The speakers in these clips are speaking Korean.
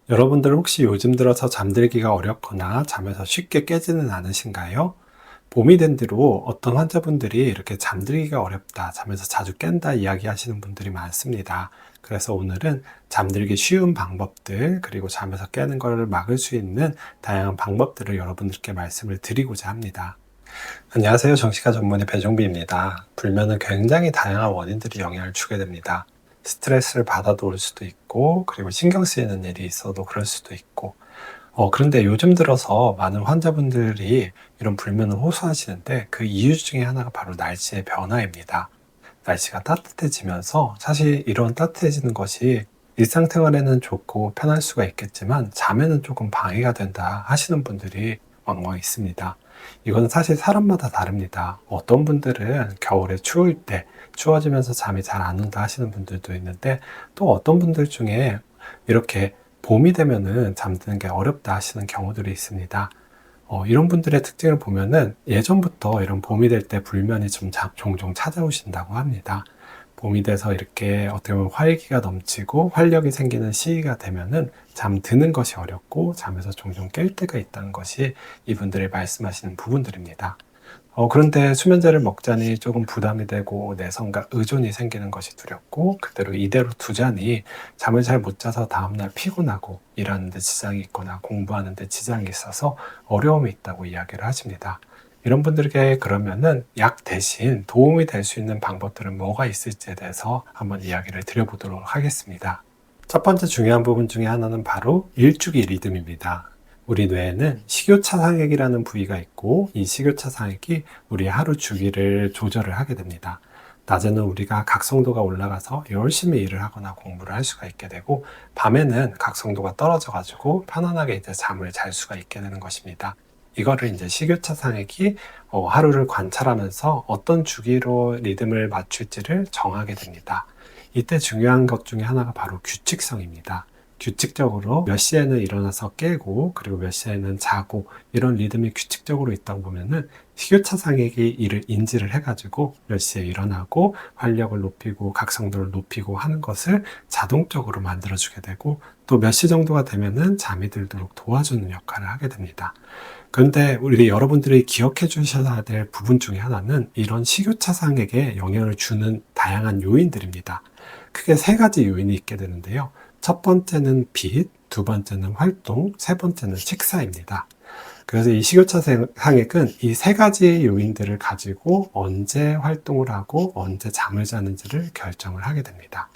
여러분들 혹시 요즘 들어서 잠들기가 어렵거나 잠에서 쉽게 깨지는 않으신가요? 봄이 된 뒤로 어떤 환자분들이 이렇게 잠들기가 어렵다, 잠에서 자주 깬다 이야기하시는 분들이 많습니다. 그래서 오늘은 잠들기 쉬운 방법들, 그리고 잠에서 깨는 것을 막을 수 있는 다양한 방법들을 여러분들께 말씀을 드리고자 합니다. 안녕하세요. 정신과 전문의 배종비입니다. 불면은 굉장히 다양한 원인들이 영향을 주게 됩니다. 스트레스를 받아도 올 수도 있고, 그리고 신경 쓰이는 일이 있어도 그럴 수도 있고, 그런데 요즘 들어서 많은 환자분들이 이런 불면을 호소하시는데 그 이유 중에 하나가 바로 날씨의 변화입니다. 날씨가 따뜻해지면서 사실 이런 따뜻해지는 것이 일상생활에는 좋고 편할 수가 있겠지만 잠에는 조금 방해가 된다 하시는 분들이 왕왕 있습니다. 이건 사실 사람마다 다릅니다. 어떤 분들은 겨울에 추울 때 추워지면서 잠이 잘 안 온다 하시는 분들도 있는데 또 어떤 분들 중에 이렇게 봄이 되면은 잠드는 게 어렵다 하시는 경우들이 있습니다. 이런 분들의 특징을 보면은 예전부터 이런 봄이 될 때 불면이 종종 찾아오신다고 합니다. 봄이 돼서 이렇게 어떻게 보면 활기가 넘치고 활력이 생기는 시기가 되면은 잠드는 것이 어렵고 잠에서 종종 깰 때가 있다는 것이 이분들이 말씀하시는 부분들입니다. 그런데 수면제를 먹자니 조금 부담이 되고 내성과 의존이 생기는 것이 두렵고 그대로 이대로 두자니 잠을 잘 못 자서 다음날 피곤하고 일하는데 지장이 있거나 공부하는데 지장이 있어서 어려움이 있다고 이야기를 하십니다. 이런 분들에게 그러면은 약 대신 도움이 될 수 있는 방법들은 뭐가 있을지에 대해서 한번 이야기를 드려보도록 하겠습니다. 첫 번째 중요한 부분 중에 하나는 바로 일주기 리듬입니다. 우리 뇌에는 식요차상액이라는 부위가 있고 이 식요차상액이 우리 하루 주기를 조절을 하게 됩니다. 낮에는 우리가 각성도가 올라가서 열심히 일을 하거나 공부를 할 수가 있게 되고 밤에는 각성도가 떨어져 가지고 편안하게 이제 잠을 잘 수가 있게 되는 것입니다. 이거를 이제 식요차상액이 하루를 관찰하면서 어떤 주기로 리듬을 맞출지를 정하게 됩니다. 이때 중요한 것 중에 하나가 바로 규칙성입니다. 규칙적으로 몇 시에는 일어나서 깨고 그리고 몇 시에는 자고 이런 리듬이 규칙적으로 있다고 보면은 식요차상액이 이를 인지를 해가지고 몇 시에 일어나고 활력을 높이고 각성도를 높이고 하는 것을 자동적으로 만들어주게 되고 또 몇 시 정도가 되면은 잠이 들도록 도와주는 역할을 하게 됩니다. 그런데 우리 여러분들이 기억해 주셔야 될 부분 중에 하나는 이런 식요차상액에 영향을 주는 다양한 요인들입니다. 크게 세 가지 요인이 있게 되는데요. 첫 번째는 빛, 두 번째는 활동, 세 번째는 식사입니다. 그래서 이 식요차상액은 이 세 가지 요인들을 가지고 언제 활동을 하고 언제 잠을 자는지를 결정을 하게 됩니다.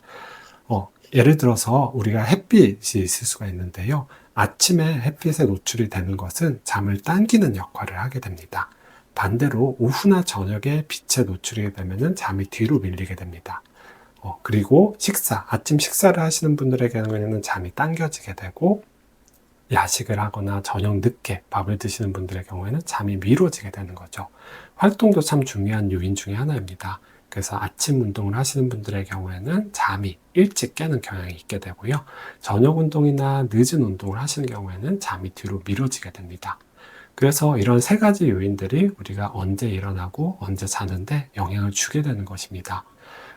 예를 들어서 우리가 햇빛이 있을 수가 있는데요. 아침에 햇빛에 노출이 되는 것은 잠을 당기는 역할을 하게 됩니다. 반대로 오후나 저녁에 빛에 노출이 되면 잠이 뒤로 밀리게 됩니다. 그리고 아침 식사를 하시는 분들의 경우에는 잠이 당겨지게 되고 야식을 하거나 저녁 늦게 밥을 드시는 분들의 경우에는 잠이 미뤄지게 되는 거죠. 활동도 참 중요한 요인 중에 하나입니다. 그래서 아침 운동을 하시는 분들의 경우에는 잠이 일찍 깨는 경향이 있게 되고요. 저녁 운동이나 늦은 운동을 하시는 경우에는 잠이 뒤로 미뤄지게 됩니다. 그래서 이런 세 가지 요인들이 우리가 언제 일어나고 언제 자는데 영향을 주게 되는 것입니다.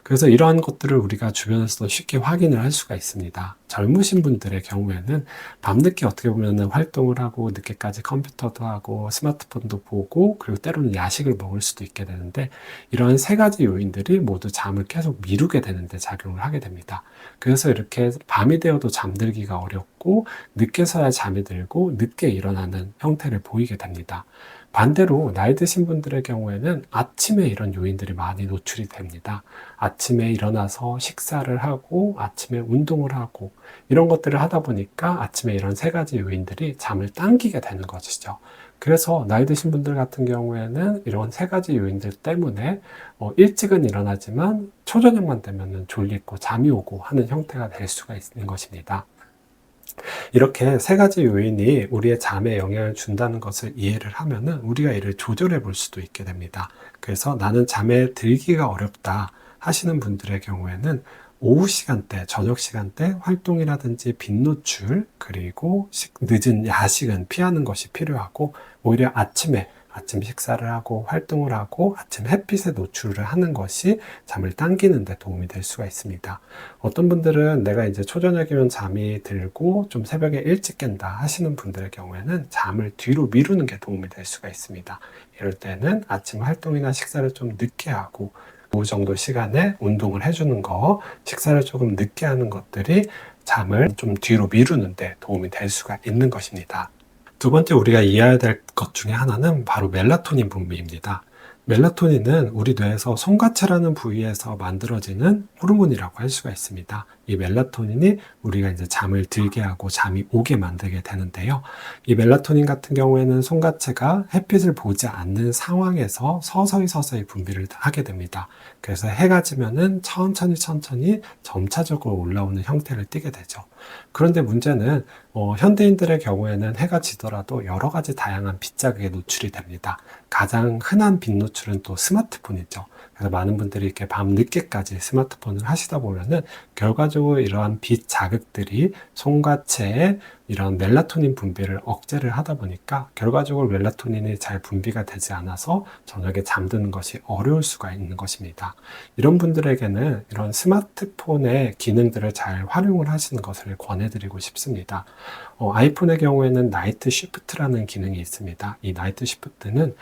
그래서 이러한 것들을 우리가 주변에서도 쉽게 확인을 할 수가 있습니다. 젊으신 분들의 경우에는 밤늦게 어떻게 보면 활동을 하고 늦게까지 컴퓨터도 하고 스마트폰도 보고 그리고 때로는 야식을 먹을 수도 있게 되는데 이런 세 가지 요인들이 모두 잠을 계속 미루게 되는데 작용을 하게 됩니다. 그래서 이렇게 밤이 되어도 잠들기가 어렵고 늦게서야 잠이 들고 늦게 일어나는 형태를 보이게 됩니다. 반대로 나이 드신 분들의 경우에는 아침에 이런 요인들이 많이 노출이 됩니다. 아침에 일어나서 식사를 하고 아침에 운동을 하고 이런 것들을 하다 보니까 아침에 이런 세 가지 요인들이 잠을 당기게 되는 것이죠. 그래서 나이 드신 분들 같은 경우에는 이런 세 가지 요인들 때문에 일찍은 일어나지만 초저녁만 되면 졸리고 잠이 오고 하는 형태가 될 수가 있는 것입니다. 이렇게 세 가지 요인이 우리의 잠에 영향을 준다는 것을 이해를 하면은 우리가 이를 조절해 볼 수도 있게 됩니다. 그래서 나는 잠에 들기가 어렵다 하시는 분들의 경우에는 오후 시간대, 저녁 시간대 활동이라든지 빛 노출, 그리고 늦은 야식은 피하는 것이 필요하고 오히려 아침에 아침 식사를 하고 활동을 하고 아침 햇빛에 노출을 하는 것이 잠을 당기는 데 도움이 될 수가 있습니다. 어떤 분들은 내가 이제 초저녁이면 잠이 들고 좀 새벽에 일찍 깬다 하시는 분들의 경우에는 잠을 뒤로 미루는 게 도움이 될 수가 있습니다. 이럴 때는 아침 활동이나 식사를 좀 늦게 하고 그 정도 시간에 운동을 해주는 거, 식사를 조금 늦게 하는 것들이 잠을 좀 뒤로 미루는데 도움이 될 수가 있는 것입니다. 두 번째 우리가 이해해야 될 것 중에 하나는 바로 멜라토닌 분비입니다. 멜라토닌은 우리 뇌에서 송가체라는 부위에서 만들어지는 호르몬이라고 할 수가 있습니다. 이 멜라토닌이 우리가 이제 잠을 들게 하고 잠이 오게 만들게 되는데요. 이 멜라토닌 같은 경우에는 송가체가 햇빛을 보지 않는 상황에서 서서히 분비를 하게 됩니다. 그래서 해가 지면은 천천히 점차적으로 올라오는 형태를 띠게 되죠. 그런데 문제는 현대인들의 경우에는 해가 지더라도 여러 가지 다양한 빛자극에 노출이 됩니다. 가장 흔한 빛 노출은 또 스마트폰이죠. 그래서 많은 분들이 이렇게 밤 늦게까지 스마트폰을 하시다 보면은 결과적으로 이러한 빛 자극들이 송가체에 이런 멜라토닌 분비를 억제를 하다 보니까 결과적으로 멜라토닌이 잘 분비가 되지 않아서 저녁에 잠드는 것이 어려울 수가 있는 것입니다. 이런 분들에게는 이런 스마트폰의 기능들을 잘 활용을 하시는 것을 권해드리고 싶습니다. 아이폰의 경우에는 나이트 쉬프트라는 기능이 있습니다. 이 나이트 쉬프트는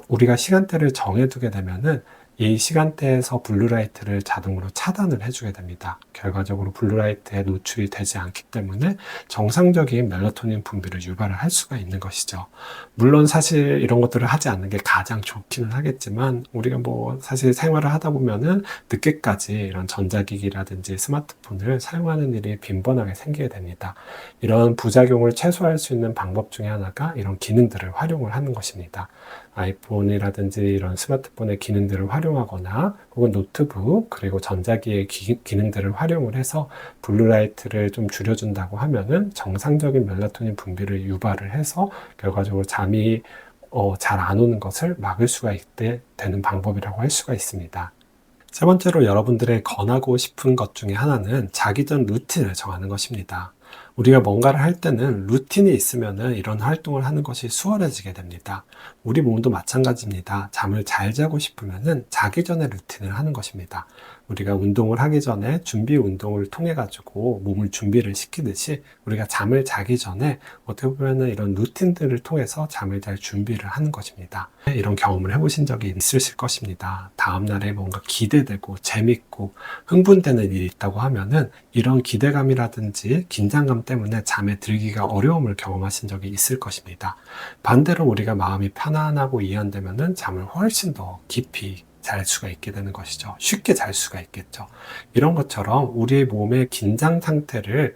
우리가 시간대를 정해두게 되면은 이 시간대에서 블루라이트를 자동으로 차단을 해주게 됩니다. 결과적으로 블루라이트에 노출이 되지 않기 때문에 정상적인 멜라토닌 분비를 유발을 할 수가 있는 것이죠. 물론 사실 이런 것들을 하지 않는 게 가장 좋기는 하겠지만 우리가 사실 생활을 하다 보면은 늦게까지 이런 전자기기라든지 스마트폰을 사용하는 일이 빈번하게 생기게 됩니다. 이런 부작용을 최소화할 수 있는 방법 중에 하나가 이런 기능들을 활용을 하는 것입니다. 아이폰이라든지 이런 스마트폰의 기능들을 활용하거나 혹은 노트북 그리고 전자기의 기능들을 활용을 해서 블루라이트를 좀 줄여준다고 하면은 정상적인 멜라토닌 분비를 유발을 해서 결과적으로 잠이 잘 안 오는 것을 막을 수가 있게 되는 방법이라고 할 수가 있습니다. 세 번째로 여러분들의 권하고 싶은 것 중에 하나는 자기 전 루틴을 정하는 것입니다. 우리가 뭔가를 할 때는 루틴이 있으면 이런 활동을 하는 것이 수월해지게 됩니다. 우리 몸도 마찬가지입니다. 잠을 잘 자고 싶으면 자기 전에 루틴을 하는 것입니다. 우리가 운동을 하기 전에 준비 운동을 통해 가지고 몸을 준비를 시키듯이 우리가 잠을 자기 전에 어떻게 보면 이런 루틴들을 통해서 잠을 잘 준비를 하는 것입니다. 이런 경험을 해보신 적이 있으실 것입니다. 다음날에 뭔가 기대되고 재밌고 흥분되는 일이 있다고 하면은 이런 기대감이라든지 긴장감 때문에 잠에 들기가 어려움을 경험하신 적이 있을 것입니다. 반대로 우리가 마음이 편안하고 이완되면은 잠을 훨씬 더 깊이 잘 수가 있게 되는 것이죠. 쉽게 잘 수가 있겠죠. 이런 것처럼 우리의 몸의 긴장 상태를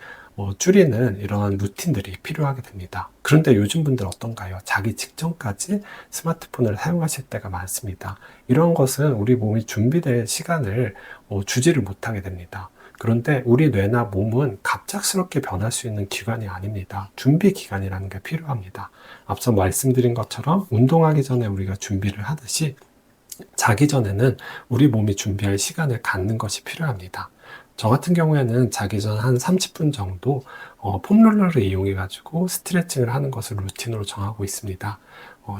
줄이는 이러한 루틴들이 필요하게 됩니다. 그런데 요즘 분들 어떤가요? 자기 직전까지 스마트폰을 사용하실 때가 많습니다. 이런 것은 우리 몸이 준비될 시간을 주지를 못하게 됩니다. 그런데 우리 뇌나 몸은 갑작스럽게 변할 수 있는 기관이 아닙니다. 준비 기간이라는 게 필요합니다. 앞서 말씀드린 것처럼 운동하기 전에 우리가 준비를 하듯이 자기 전에는 우리 몸이 준비할 시간을 갖는 것이 필요합니다. 저 같은 경우에는 자기 전 한 30분 정도 폼롤러를 이용해 가지고 스트레칭을 하는 것을 루틴으로 정하고 있습니다.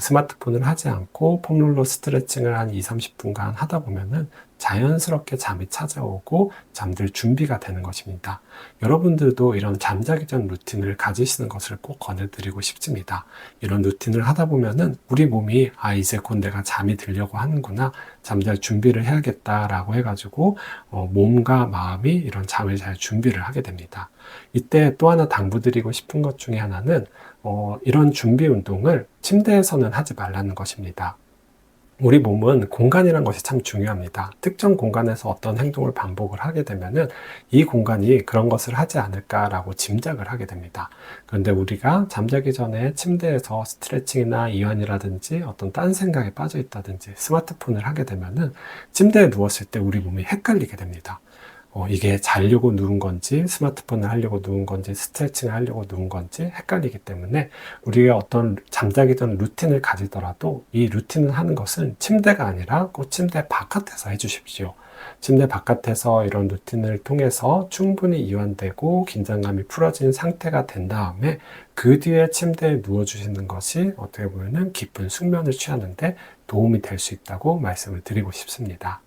스마트폰을 하지 않고 폼롤러 스트레칭을 한 2-30분간 하다 보면은 자연스럽게 잠이 찾아오고 잠들 준비가 되는 것입니다. 여러분들도 이런 잠자기 전 루틴을 가지시는 것을 꼭 권해드리고 싶습니다. 이런 루틴을 하다 보면은 우리 몸이 이제 곧 내가 잠이 들려고 하는구나, 잠잘 준비를 해야겠다라고 해가지고 몸과 마음이 이런 잠을 잘 준비를 하게 됩니다. 이때 또 하나 당부드리고 싶은 것 중에 하나는 이런 준비 운동을 침대에서는 하지 말라는 것입니다. 우리 몸은 공간이라는 것이 참 중요합니다. 특정 공간에서 어떤 행동을 반복을 하게 되면은 이 공간이 그런 것을 하지 않을까라고 짐작을 하게 됩니다. 그런데 우리가 잠자기 전에 침대에서 스트레칭이나 이완이라든지 어떤 딴 생각에 빠져 있다든지 스마트폰을 하게 되면은 침대에 누웠을 때 우리 몸이 헷갈리게 됩니다. 이게 자려고 누운 건지 스마트폰을 하려고 누운 건지 스트레칭을 하려고 누운 건지 헷갈리기 때문에 우리가 어떤 잠자기 전 루틴을 가지더라도 이 루틴을 하는 것은 침대가 아니라 꼭 침대 바깥에서 해주십시오. 침대 바깥에서 이런 루틴을 통해서 충분히 이완되고 긴장감이 풀어진 상태가 된 다음에 그 뒤에 침대에 누워주시는 것이 어떻게 보면 깊은 숙면을 취하는데 도움이 될 수 있다고 말씀을 드리고 싶습니다.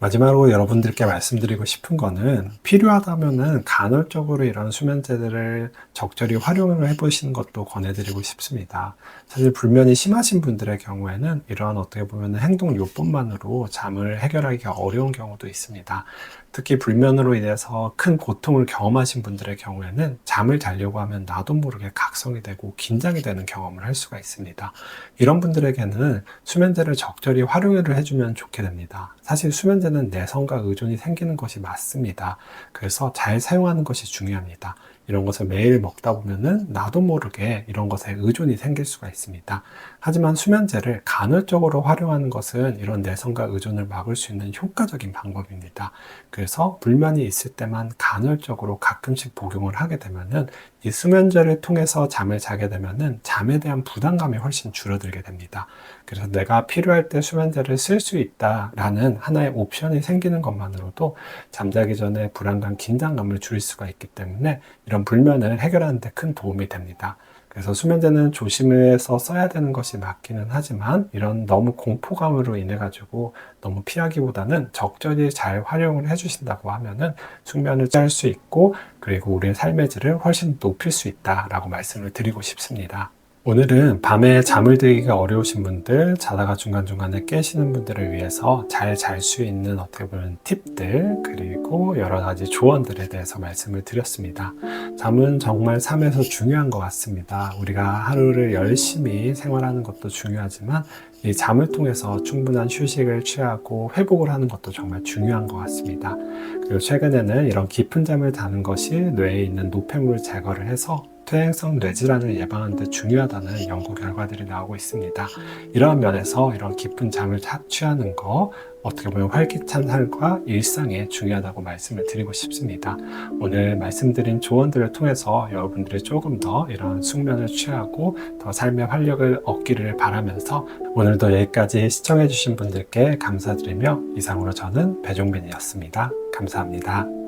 마지막으로 여러분들께 말씀드리고 싶은 거는 필요하다면은 간헐적으로 이런 수면제들을 적절히 활용을 해보시는 것도 권해드리고 싶습니다. 사실 불면이 심하신 분들의 경우에는 이런 어떻게 보면 행동 요법만으로 잠을 해결하기가 어려운 경우도 있습니다. 특히 불면으로 인해서 큰 고통을 경험하신 분들의 경우에는 잠을 자려고 하면 나도 모르게 각성이 되고 긴장이 되는 경험을 할 수가 있습니다. 이런 분들에게는 수면제를 적절히 활용을 해주면 좋게 됩니다. 사실 수면제는 내성과 의존이 생기는 것이 맞습니다. 그래서 잘 사용하는 것이 중요합니다. 이런 것을 매일 먹다 보면은 나도 모르게 이런 것에 의존이 생길 수가 있습니다. 하지만 수면제를 간헐적으로 활용하는 것은 이런 내성과 의존을 막을 수 있는 효과적인 방법입니다. 그래서 불면이 있을 때만 간헐적으로 가끔씩 복용을 하게 되면은 이 수면제를 통해서 잠을 자게 되면은 잠에 대한 부담감이 훨씬 줄어들게 됩니다. 그래서 내가 필요할 때 수면제를 쓸 수 있다라는 하나의 옵션이 생기는 것만으로도 잠자기 전에 불안감, 긴장감을 줄일 수가 있기 때문에 이런 불면을 해결하는 데 큰 도움이 됩니다. 그래서 수면제는 조심해서 써야 되는 것이 맞기는 하지만 이런 너무 공포감으로 인해 가지고 너무 피하기보다는 적절히 잘 활용을 해주신다고 하면은 숙면을 취할 수 있고 그리고 우리의 삶의 질을 훨씬 높일 수 있다라고 말씀을 드리고 싶습니다. 오늘은 밤에 잠을 들기가 어려우신 분들, 자다가 중간중간에 깨시는 분들을 위해서 잘 잘 수 있는 어떻게 보면 팁들, 그리고 여러 가지 조언들에 대해서 말씀을 드렸습니다. 잠은 정말 삶에서 중요한 것 같습니다. 우리가 하루를 열심히 생활하는 것도 중요하지만 이 잠을 통해서 충분한 휴식을 취하고 회복을 하는 것도 정말 중요한 것 같습니다. 그리고 최근에는 이런 깊은 잠을 자는 것이 뇌에 있는 노폐물 제거를 해서 퇴행성 뇌질환을 예방하는 데 중요하다는 연구 결과들이 나오고 있습니다. 이러한 면에서 이런 깊은 잠을 취하는 거 어떻게 보면 활기찬 삶과 일상에 중요하다고 말씀을 드리고 싶습니다. 오늘 말씀드린 조언들을 통해서 여러분들이 조금 더 이런 숙면을 취하고 더 삶의 활력을 얻기를 바라면서 오늘도 여기까지 시청해 주신 분들께 감사드리며 이상으로 저는 배종빈이었습니다. 감사합니다.